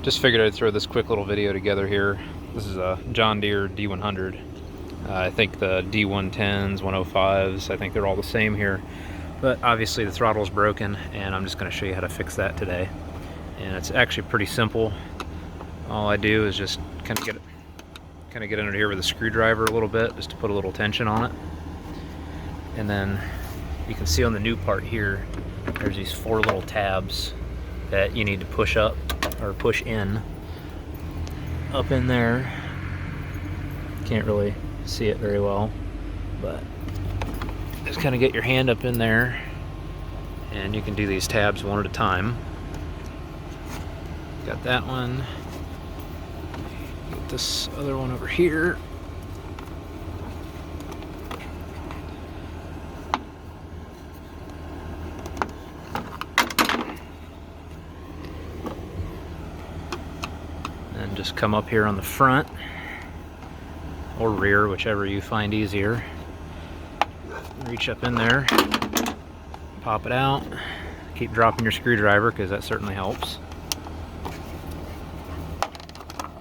Just figured I'd throw this quick little video together here. This is a John Deere D100. I think the D110s, 105s, I think they're all the same here. But obviously the throttle's broken, and I'm just going to show you how to fix that today. And it's actually pretty simple. All I do is just kind of get under here with a screwdriver a little bit, just to put a little tension on it. And then you can see on the new part here, there's these 4 little tabs that you need to push up or push in. Up in there, can't really see it very well, but just kind of get your hand up in there, and you can do these tabs one at a time. Got that one. Get this other one over here. And just come up here on the front or rear, whichever you find easier. Reach up in there, pop it out. Keep dropping your screwdriver because that certainly helps.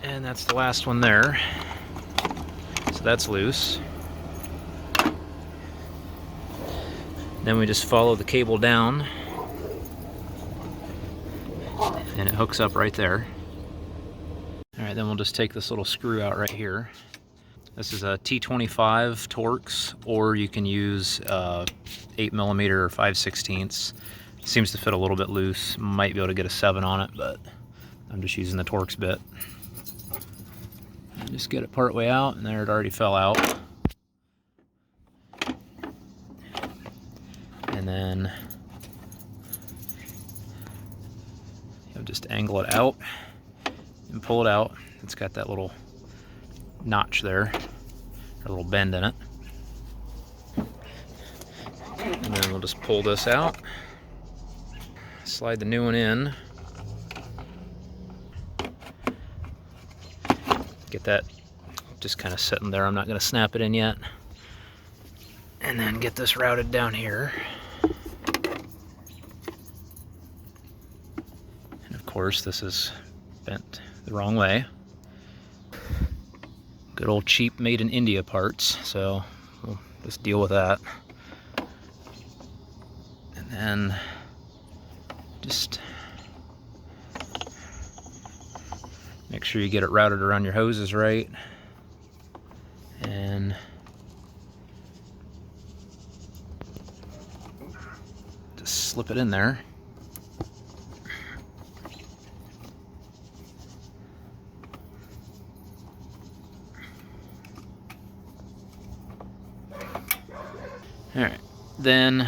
And that's the last one there. So that's loose. Then we just follow the cable down, and it hooks up right there. Alright, then we'll just take this little screw out right here. This is a T25 Torx, or you can use 8mm or 5/16. Seems to fit a little bit loose. Might be able to get a 7 on it, but I'm just using the Torx bit. And just get it part way out, and there it already fell out. And then you'll just angle it out and pull it out. It's got that little notch there, a little bend in it. And then we'll just pull this out, slide the new one in, get that just kind of sitting there. I'm not going to snap it in yet. And then get this routed down here. And of course this is bent the wrong way. Good old cheap made in India parts, so we'll just deal with that. And then just make sure you get it routed around your hoses right. And just slip it in there. Alright, then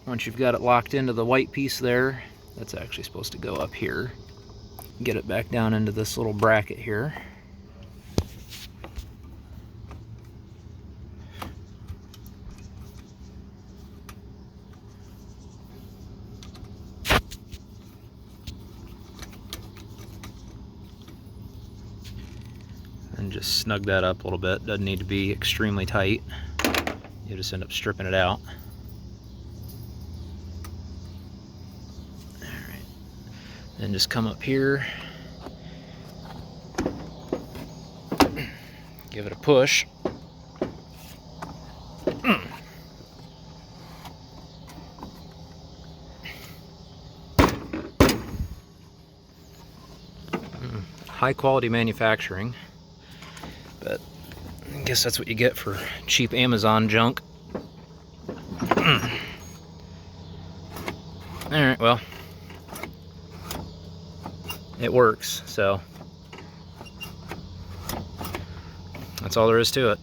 once you've got it locked into the white piece there, that's actually supposed to go up here. Get it back down into this little bracket here. And just snug that up a little bit. Doesn't need to be extremely tight. You just end up stripping it out. Alright. Then just come up here. Give it a push. High quality manufacturing. But I guess that's what you get for cheap Amazon junk. Alright, well, it works, so that's all there is to it.